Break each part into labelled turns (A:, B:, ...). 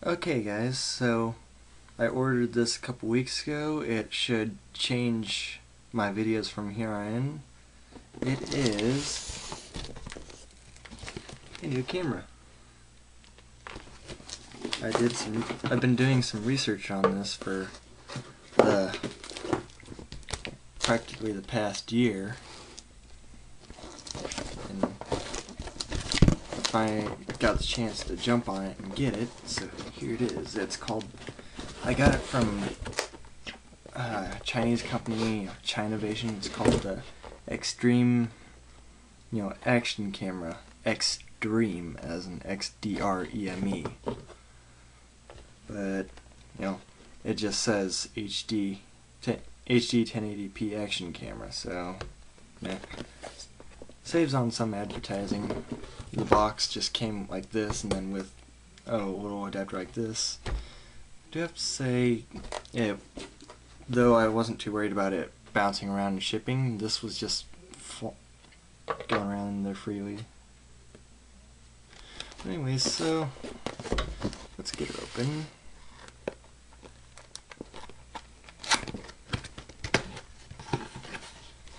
A: Okay guys, so I ordered this a couple weeks ago. It should change my videos from here on in. It is a new camera. I've been doing some research on this for practically the past year. And I got the chance to jump on it and get it, so here it is. I got it from a Chinese company, Chinavation. It's called the Xdreme, action camera. Xdreme, as in Xdreme. But, it just says HD 1080p action camera, so, yeah. Saves on some advertising. The box just came like this, and then with a little adapter like this. I do have to say, though I wasn't too worried about it bouncing around and shipping, this was just going around in there freely. Anyways, so let's get it open.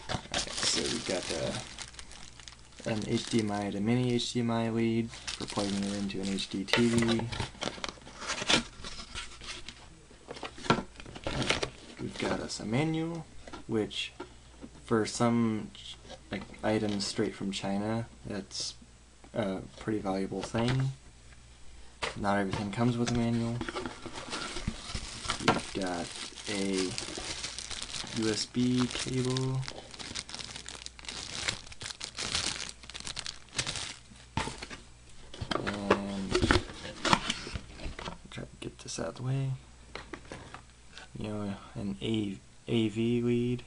A: Alright, so we got an HDMI to mini HDMI lead for plugging it into an HD TV. We've got us a manual, which for some items straight from China, that's a pretty valuable thing. Not everything comes with a manual. We've got a USB cable. Get this out of the way. An AV lead,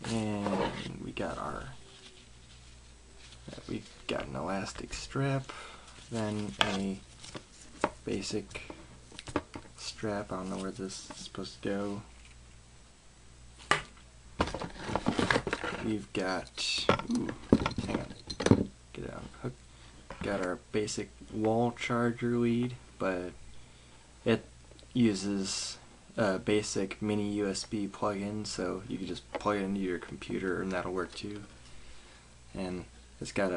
A: and we got an elastic strap, then a basic strap. I don't know where this is supposed to go. We've got hang on, get it on hook. Got our basic wall charger lead, but it uses a basic mini USB plug-in, so you can just plug it into your computer and that'll work too. And it's got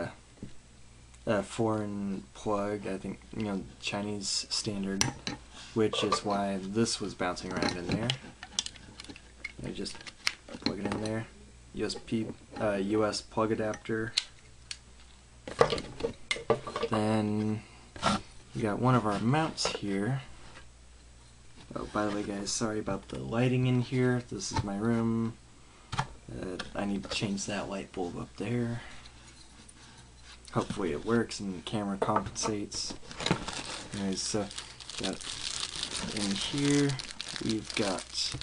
A: a foreign plug, I think, Chinese standard, which is why this was bouncing around in there. I just plug it in there. US plug adapter. Then we got one of our mounts here. Oh, by the way guys, sorry about the lighting in here. This is my room. I need to change that light bulb up there. Hopefully it works and the camera compensates. Anyways, so got in here, we've got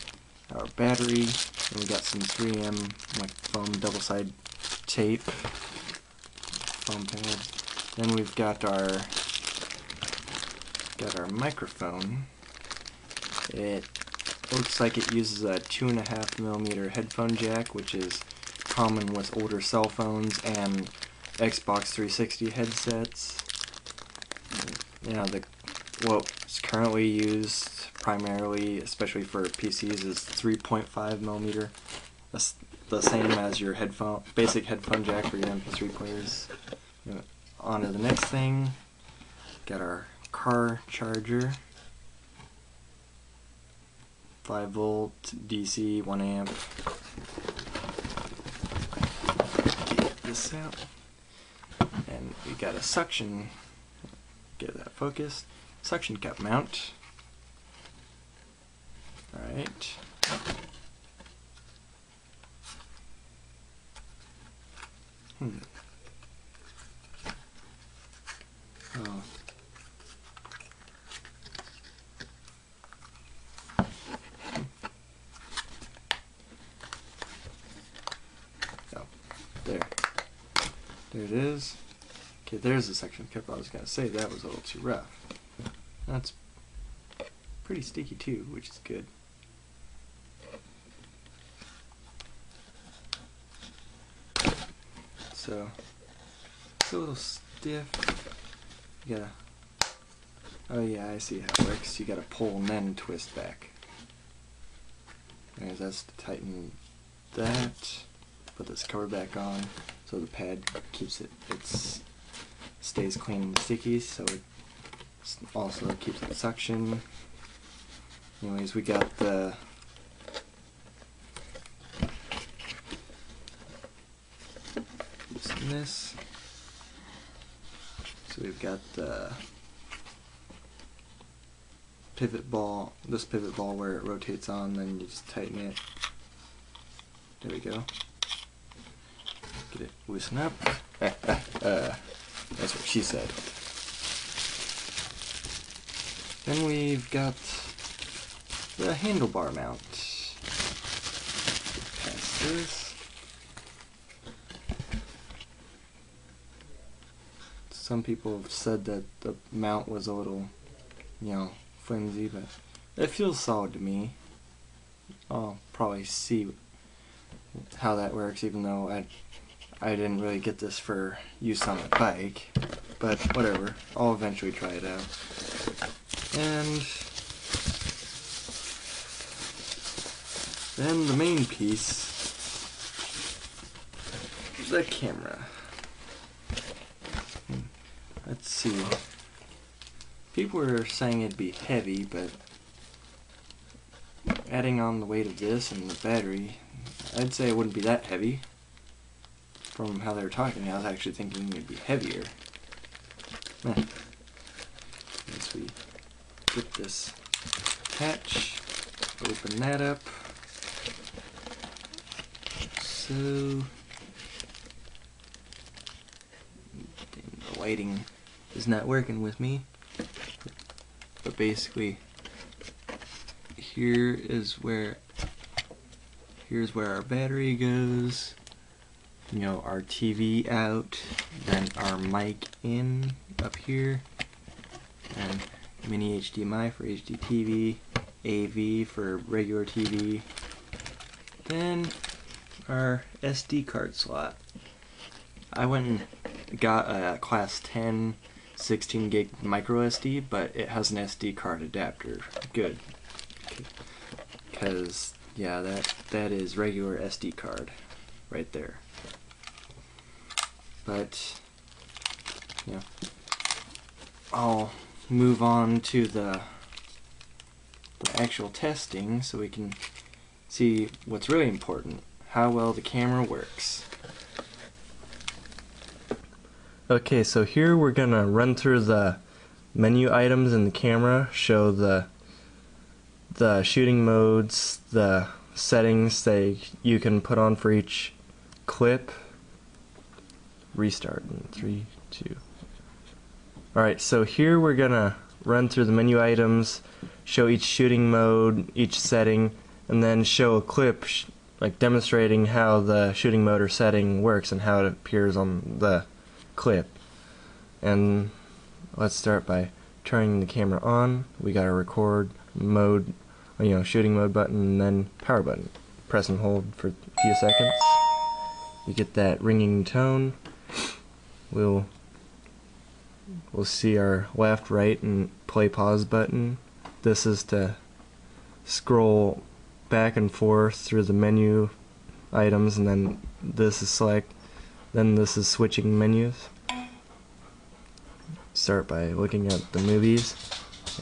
A: our battery, and we got some 3M foam double-side tape, foam pad. Then we've got our microphone. It looks like it uses a 2.5mm headphone jack, which is common with older cell phones and Xbox 360 headsets. What's currently used primarily, especially for PCs, is 3.5mm. That's the same as your basic headphone jack for your MP3 players. On to the next thing. Got our car charger. 5V DC, 1 amp. Get this out. And we got a suction, get that focused, suction cup mount. Alright. Oh. There it is. Okay, there's the suction cup. I was going to say that was a little too rough. That's pretty sticky too, which is good. So it's a little stiff. You gotta Oh yeah, I see how it works. You gotta pull and then twist back. Anyways, that's to tighten that. Put this cover back on so the pad keeps it, stays clean and sticky, so it also keeps it suction. Anyways, we got the this. So we've got the pivot ball, this pivot ball where it rotates on, then you just tighten it. There we go. Get it loosen up. That's what she said. Then we've got the handlebar mount. Past this. Some people have said that the mount was a little, flimsy, but it feels solid to me. I'll probably see how that works, even though I didn't really get this for use on the bike, but whatever, I'll eventually try it out. And then the main piece, the camera. Let's see. People were saying it'd be heavy, but adding on the weight of this and the battery, I'd say it wouldn't be that heavy. From how they were talking, I was actually thinking it'd be heavier. As we get this hatch, open that up. So the lighting is not working with me, but basically here's where our battery goes, our TV out, then our mic in up here, and mini HDMI for HD TV, AV for regular TV, then our SD card slot. I went and got a class 10 16 gig micro SD, but it has an SD card adapter. Good, because yeah, that is regular SD card right there. But I'll move on to the actual testing so we can see what's really important, how well the camera works. Okay, so here we're gonna run through the menu items in the camera, show the shooting modes, the settings that you can put on for each clip. Restart in 3, 2. Alright, so here we're gonna run through the menu items, show each shooting mode, each setting, and then show a clip like demonstrating how the shooting mode or setting works and how it appears on the clip. And let's start by turning the camera on. We got a record mode, shooting mode button, and then power button. Press and hold for a few seconds. You get that ringing tone. We'll see our left, right, and play pause button. This is to scroll back and forth through the menu items, and then this is select. Then this is switching menus. Start by looking at the movies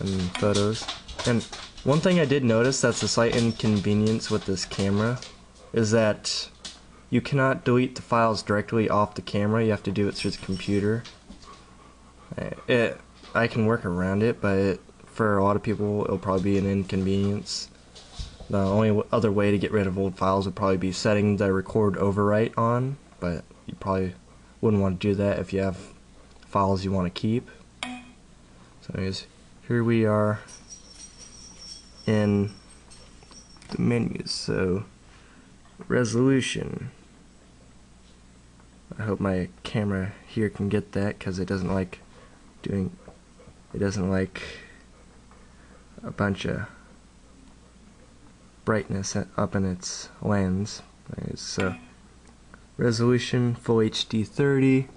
A: and photos. And one thing I did notice that's a slight inconvenience with this camera is that you cannot delete the files directly off the camera. You have to do it through the computer. I can work around it, but for a lot of people it'll probably be an inconvenience. The only other way to get rid of old files would probably be setting the record overwrite on, but you probably wouldn't want to do that if you have files you want to keep. So anyways, here we are in the menus. So resolution, I hope my camera here can get that, because it doesn't like a bunch of brightness up in its lens. So resolution full HD 30,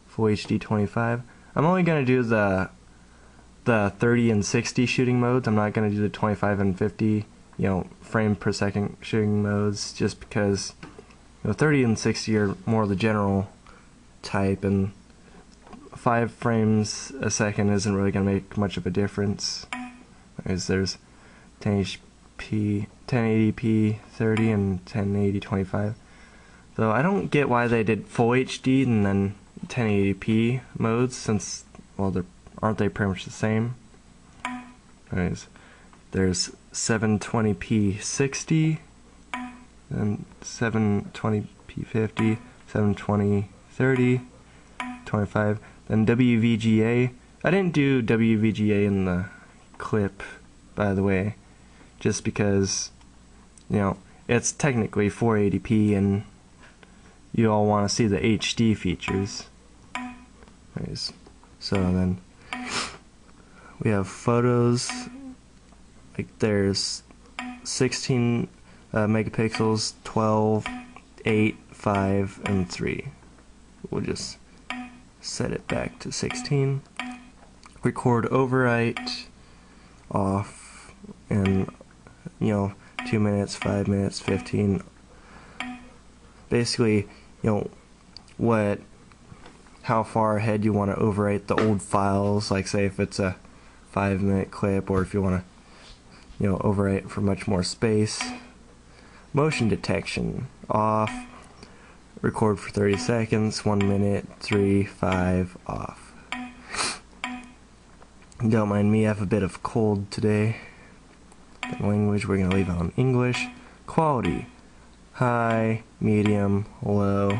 A: full HD 25. I'm only going to do the
B: the 30 and 60 shooting modes. I'm not going to do the 25 and 50, frame per second shooting modes, just because 30 and 60 are more the general type, and 5 frames a second isn't really going to make much of a difference. Because there's 1080p 30 and 1080 25. Though I don't get why they did full HD and then 1080p modes, since, well, aren't they pretty much the same? Anyways, there's 720p 60 and 720p 50, 720 30, 25, then WVGA. I didn't do WVGA in the clip, by the way, just because, it's technically 480p and you all want to see the HD features. Anyways, so then we have photos. Like there's 16 megapixels, 12, 8, 5, and 3. We'll just set it back to 16. Record overwrite off, and 2 minutes, 5 minutes, 15. Basically, how far ahead you want to overwrite the old files, like say if it's a 5-minute clip, or if you want to overwrite for much more space. Motion detection off. Record for 30 seconds, 1 minute, 3, 5, off. Don't mind me, I have a bit of cold today. The language, we're going to leave it on English. Quality, high, medium, low.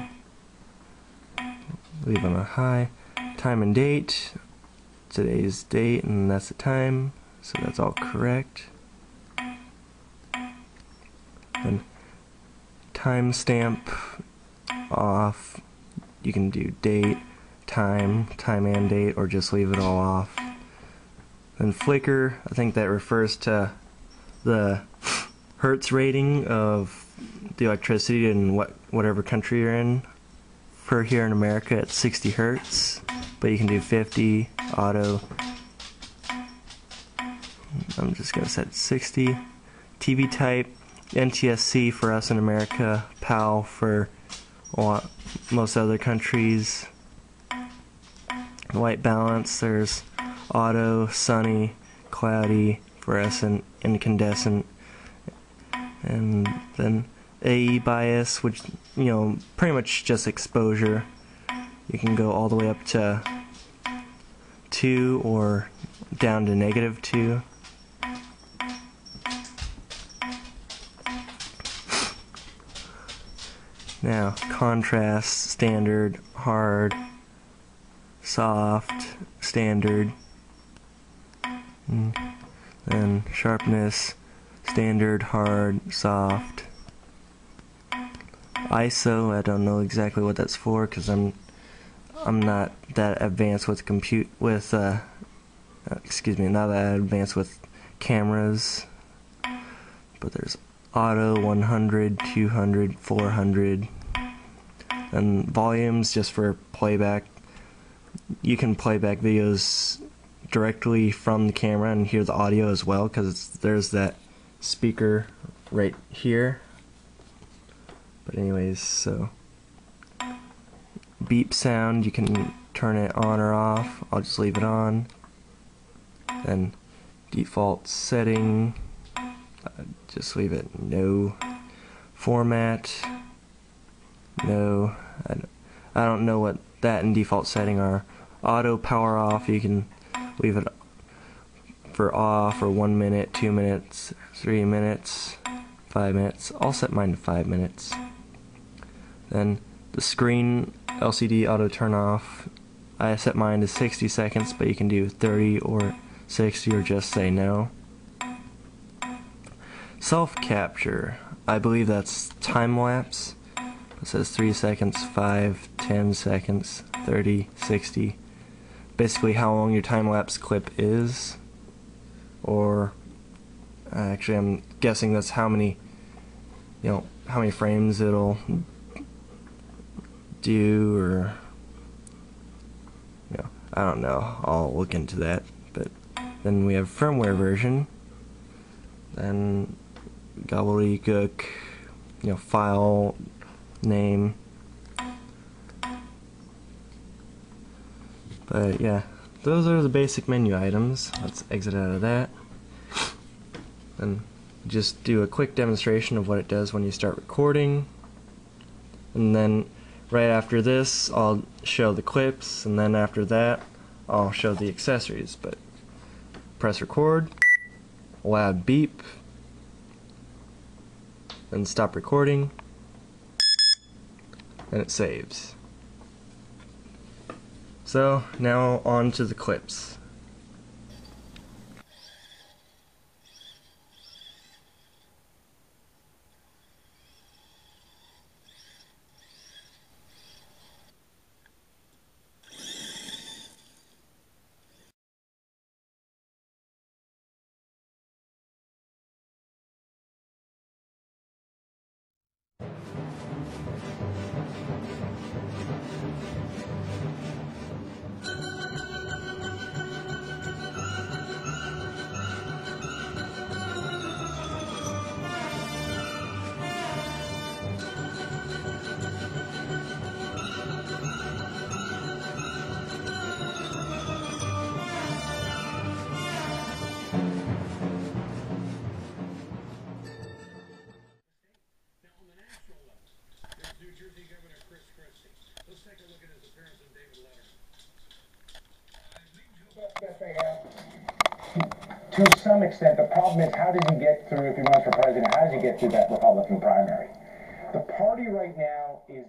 B: Leave on a high. Time and date, today's date, and that's the time, so that's all correct. Then timestamp off. You can do date, time and date, or just leave it all off. Then flicker, I think that refers to the hertz rating of the electricity in whatever country you're in. For here in America, it's 60 hertz, but you can do 50, auto. I'm just going to set 60. TV type, NTSC for us in America, PAL for most other countries. White balance, there's auto, sunny, cloudy for us, and incandescent. And then AE bias, which, pretty much just exposure. You can go all the way up to 2 or down to -2. Now, contrast, standard, hard, soft, standard, and then sharpness, standard, hard, soft. ISO, I don't know exactly what that's for, because I'm not that advanced with not that advanced with cameras. But there's auto, 100, 200, 400, and volumes just for playback. You can play back videos directly from the camera and hear the audio as well, because there's that speaker right here. But anyways, so beep sound, you can turn it on or off. I'll just leave it on. Then default setting, just leave it no. Format, no. I don't know what that and default setting are. Auto power off, you can leave it for off for 1 minute, 2 minutes, 3 minutes, 5 minutes. I'll set mine to 5 minutes. Then the screen LCD auto turn off, I set mine to 60 seconds, but you can do 30 or 60 or just say no. Self capture, I believe that's time lapse. It says 3 seconds, 5, 10 seconds, 30, 60. Basically how long your time lapse clip is. Or actually I'm guessing that's how many frames it'll do, or I don't know. I'll look into that. But Then we have firmware version. Then gobbledygook, file name. But yeah, those are the basic menu items. Let's exit out of that. And just do a quick demonstration of what it does when you start recording. And then right after this, I'll show the clips, and then after that, I'll show the accessories. But press record, loud beep, then stop recording, and it saves. So now on to the clips.
C: To some extent, the problem is, how does he get through, if he runs for president, how does he get through that Republican primary? The party right now is